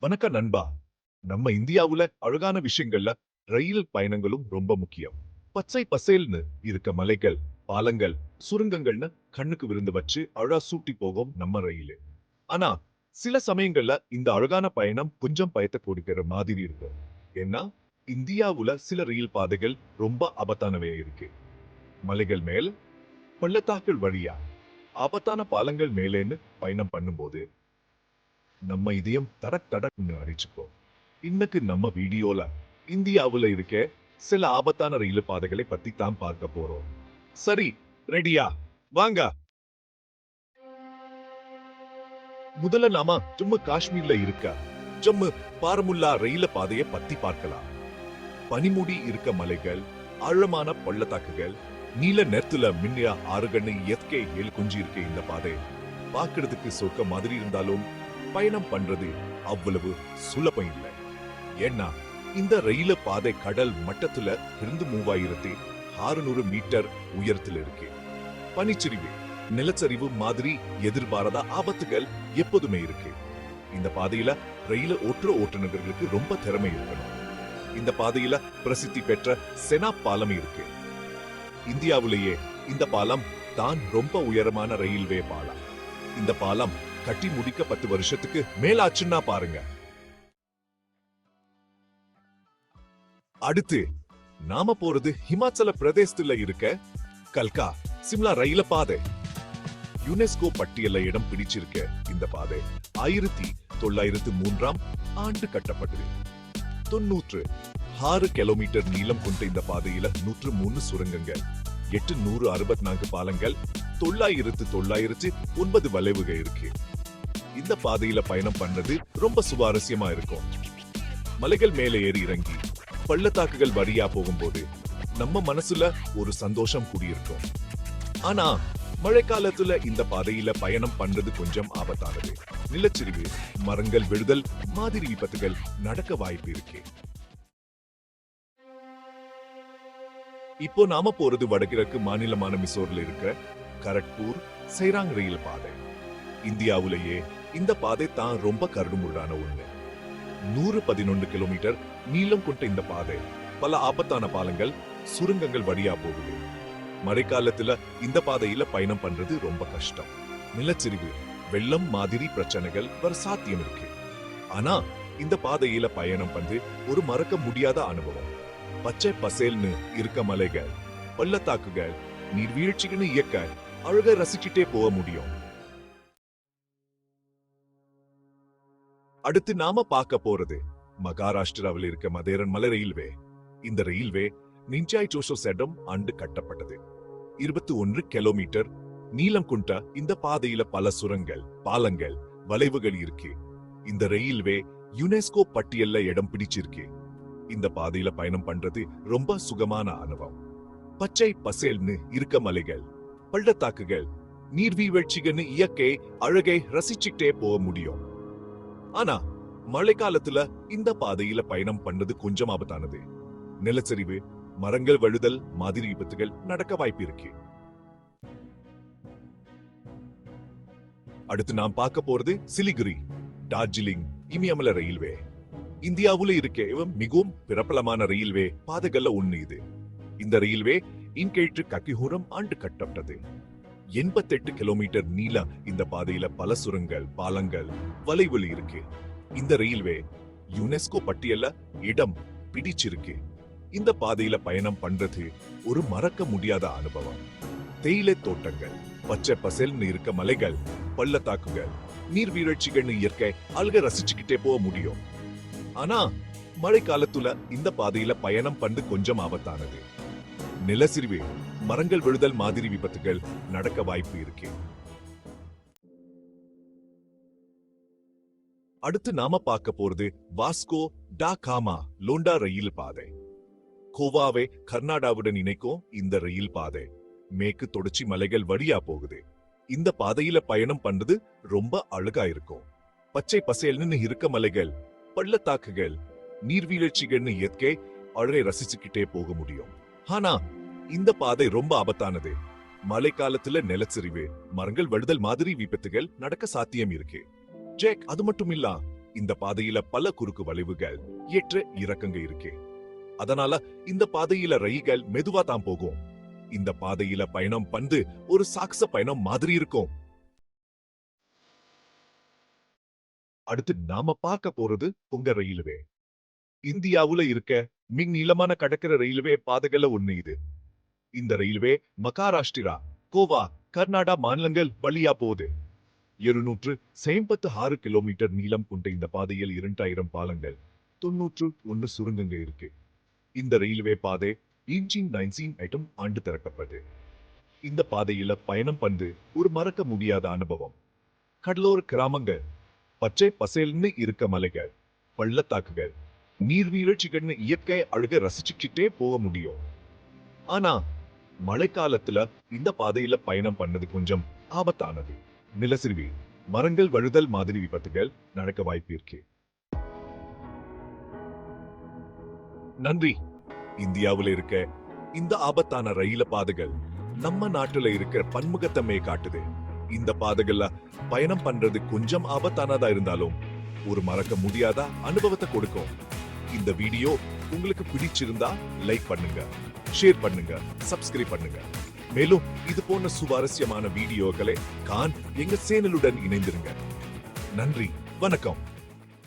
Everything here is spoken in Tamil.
வணக்கம் நண்பா. நம்ம இந்தியாவுல அழகான விஷயங்கள்ல ரயில் பயணங்களும் ரொம்ப முக்கியம். பச்சை பசேல்னு இருக்க மலைகள், பாலங்கள், சுரங்கங்கள்னு கண்ணுக்கு விருந்து வச்சு அழகா சூட்டி போகும் நம்ம ரயிலு. ஆனா சில சமயங்கள்ல இந்த அழகான பயணம் கொஞ்சம் பயத்தை கொடுக்கிற மாதிரி இருக்கும். ஏன்னா இந்தியாவுல சில ரயில் பாதைகள் ரொம்ப ஆபத்தானவே இருக்கு. மலைகள் மேல், பள்ளத்தாக்குகள் வழியா, ஆபத்தான பாலங்கள் மேலேன்னு பயணம் பண்ணும்போது நம்ம இதயம் தடக் தடக்னு அடிச்சுக்கும். இன்னைக்கு நம்ம வீடியோல இந்தியாவுல இருக்க சில ஆபத்தான ரயில் பாதைகளை பத்தி தான் பார்க்க போறோம். சரி, ரெடியா? வாங்க. முதல்ல நாம ஜம்மு காஷ்மீர்ல இருக்க ஜம்மு பாரமுல்லா ரயில பாதையை பத்தி பார்க்கலாம். பனிமுடி இருக்க மலைகள், ஆழமான பள்ளத்தாக்குகள், நீல நேரத்துல மின்னிய ஆறுகண்ணு இயற்கை ஏல் குஞ்சி இருக்க இந்த பாதை பார்க்கிறதுக்கு சொர்க்க மாதிரி இருந்தாலும் பயணம் பண்றது அவ்வளவு சுலபம் இல்லை. ஏன்னா இந்த ரயில பாதை கடல் மட்டத்துல இருந்து 3600 மீட்டர் உயரத்துல இருக்கு. பனிச்சரிவு, நிலச்சரிவு மாதிரி எதிர்பாராத ஆபத்துகள் எப்போதுமே இருக்கு. இந்த பாதையில ரயில ஓட்டுநர்களுக்கு ரொம்ப திறமை இருக்கணும். இந்த பாதையில பிரசித்தி பெற்ற செனா பாலம் இருக்கு. இந்தியாவிலேயே இந்த பாலம் தான் ரொம்ப உயரமான ரயில்வே பாலம். இந்த பாலம் கட்டி முடிக்க 10 வருஷத்துக்கு மேலாச்சுன்னா பாருங்க. அடுத்து நாம போறது ஹிமாச்சல பிரதேசத்துல இருக்க கல்கா சிம்லா ரயில பாதை. யுனெஸ்கோ பட்டியல இடம் பிடிச்சிருக்க இந்த பாதை 1903ஆம் ஆண்டு கட்டப்பட்டது. 96 கிலோமீட்டர் நீளம் கொண்ட இந்த பாதையில 103 சுரங்கங்கள், 864 பாலங்கள், 909 வளைவுகள் இருக்கு. இந்த பாதையில பயணம் பண்ணது ரொம்ப சுவாரஸ்யமா இருக்கும். மலைகள் மேலே ஏறி இறங்கி பள்ளத்தாக்குகள் வழியா போகும்போது நம்ம மனசுல ஒரு சந்தோஷம் கூடியிருக்கும். ஆனா மழைக்காலத்துல இந்த பாதையில பயணம் பண்றது கொஞ்சம் ஆபத்தானது. நிலச்சரிவு, மரங்கள் விழுதல் மாதிரி விபத்துகள் நடக்க வாய்ப்பு இருக்கு. இப்போ நாம போறது வடகிழக்கு மாநிலமான மிசோர்ல இருக்கிற கரக்பூர் சைராங் ரயில் பாதை. இந்தியாவிலேயே இந்த பாதை தான் ரொம்ப கரடுமுரடான ஒண்ணு. 111 கிலோமீட்டர் நீளம் கொண்ட இந்த பாதை பல ஆபத்தான பாலங்கள், சுரங்கங்கள் வழியா போகுது. மழைக்காலத்துல இந்த பாதையில பயணம் பண்றது ரொம்ப கஷ்டம். நிலச்சரிவு, வெள்ளம் மாதிரி பிரச்சனைகள் வர சாத்தியம் இருக்கு. ஆனா இந்த பாதையில பயணம் பண்ணது ஒரு மறக்க முடியாத அனுபவம். பச்சை பசேல்னு இருக்க மலைகள், பள்ளத்தாக்குகள், நீர்வீழ்ச்சிகள்னு இயக்க அழகா ரசிச்சுட்டே போக முடியும். அடுத்து நாம பார்க்க போறது மகாராஷ்டிராவில் இருக்க மதேரன் மலை ரயில்வே. இந்த ரயில்வே 1997ஆம் ஆண்டு கட்டப்பட்டது. 21 கிலோமீட்டர் நீளம் கொண்ட இந்த பாதையில பல சுரங்கள், பாலங்கள், வளைவுகள் இருக்கு. இந்த ரயில்வே யுனெஸ்கோ பட்டியல்ல இடம் பிடிச்சிருக்கு. இந்த பாதையில பயணம் பண்றது ரொம்ப சுகமான அனுபவம். பச்சை பசேல்னு இருக்க மலைகள், பள்ளத்தாக்குகள், நீர்வீழ்ச்சிகள்னு இயற்கை அழகை ரசிச்சுட்டே போக முடியும். ஆனா மழைக்காலத்துல இந்த பாதையில பயணம் பண்ணது கொஞ்சம் ஆபத்தானது. நிலச்சரிவு, மரங்கள் வழுதல் மாதிரி விபத்துகள் நடக்க வாய்ப்பு இருக்கு. அடுத்து நாம் பார்க்க போறது சிலிகுரி, டார்ஜிலிங் இமயமலை ரயில்வே. இந்தியாவுல இருக்க மிகவும் பிரபலமான ரயில்வே பாதைகள்ல ஒண்ணு இது. இந்த ரயில்வே இன்கேற்று கக்கிஹூரம் ஆண்டு கட்டப்பட்டது. 88 கிலோமீட்டர் நீள இந்த பாதையில பல சுரங்கள், பாலங்கள், வளைவுகள் இருக்கு. இந்த ரயில்வே யுனெஸ்கோ பட்டியல்ல இடம் பிடிச்சிருக்கு. இந்த பாதையில பயணம் பண்றது ஒரு மறக்க முடியாத அனுபவம். தேயிலை தோட்டங்கள், பச்சை பசேல்னு இருக்க மலைகள், பள்ளத்தாக்குகள், நீர்வீழ்ச்சிகள்னு இயற்கை அழக ரசிச்சுக்கிட்டே போக முடியும். ஆனா மழை காலத்துல இந்த பாதையில பயணம் பண்ணது கொஞ்சம் ஆபத்தானது. நிலச்சரிவு, மரங்கள் விழுதல் மாதிரி விபத்துகள் நடக்க வாய்ப்பு இருக்கு. அடுத்து நாம பார்க்க போறது வாஸ்கோ டா காமா லோண்டா ரயில் பாதை. கோவாவை கர்நாடகாவுடன் இணைக்கும் இந்த ரயில் பாதை மேற்கு தொடர்ச்சி மலைகள் வழியா போகுது. இந்த பாதையில பயணம் பண்றது ரொம்ப அழகா இருக்கும். பச்சை பசேல்னு இருக்க மலைகள், பள்ளத்தாக்குகள், நீர்வீழ்ச்சிகள்னு இயற்கை அழகை ரசிச்சுக்கிட்டே போக முடியும். ஆனா இந்த பாதை ரொம்ப ஆபத்தானது. மழை காலத்துல நிலச்சரிவு, மரங்கள் வழுதல் மாதிரி விபத்துகள் நடக்க சாத்தியம் இருக்கு. ஜேக், அது மட்டும் இல்ல, இந்த பாதையில பல குறுக்கு வளைவுகள், ஏற்ற இறக்கங்க இருக்கு. அதனால இந்த பாதையில ரயில்கள் மெதுவா தான் போகும். இந்த பாதையில பயணம் பந்து ஒரு சாகச பயணம் மாதிரி இருக்கும். அடுத்து நாம பார்க்க போறது கொங்க ரயில்வே. இந்தியாவுல இருக்க மிக நீளமான கடற்கரை ரயில்வே பாதைகள்ல ஒண்ணு இது. இந்த ரயில்வே மகாராஷ்டிரா, கோவா, கர்நாடகா மாநிலங்கள் வழியா போகுது. 256 கிலோமீட்டர் நீளம் கொண்ட இந்த பாதையில் 2000 பாலங்கள், 91 சுரங்கங்க இருக்கு. இந்த ரயில்வே பாதை 1998 ஆண்டு திறக்கப்பட்டது. இந்த பாதையில பயணம் பண்ணது ஒரு மறக்க முடியாத அனுபவம். கடலோர கிராமங்கள், பச்சை பசேல்னு இருக்க மலைகள், பள்ளத்தாக்குகள், நீர்வீழ்ச்சிகள்னு இயற்கை அழக ரசிச்சுக்கிட்டே போக முடியும். ஆனா மழைக்காலத்துல இந்த பாதையில பயணம் பண்ணது கொஞ்சம் ஆபத்தானது. நிலச்சரிவு, மரங்கள் வழுதல் மாதிரி விபத்துகள் நடக்க வாய்ப்பு இருக்கு. நன்றி. இந்தியாவுல இருக்க இந்த ஆபத்தான ரயில பாதைகள் நம்ம நாட்டுல இருக்கிற பன்முகத்தன்மையை காட்டுது. இந்த பாதைகள்ல பயணம் பண்றது கொஞ்சம் ஆபத்தானதா இருந்தாலும் ஒரு மறக்க முடியாத அனுபவத்தை கொடுக்கும். இந்த வீடியோ உங்களுக்கு பிடிச்சிருந்தா லைக் பண்ணுங்க, ஷேர் பண்ணுங்க, சப்ஸ்கிரைப் பண்ணுங்க. மேலும் இது போன்ற சுவாரஸ்யமான வீடியோக்களை எங்க சேனலுடன் இணைந்திருங்க. நன்றி, வணக்கம்.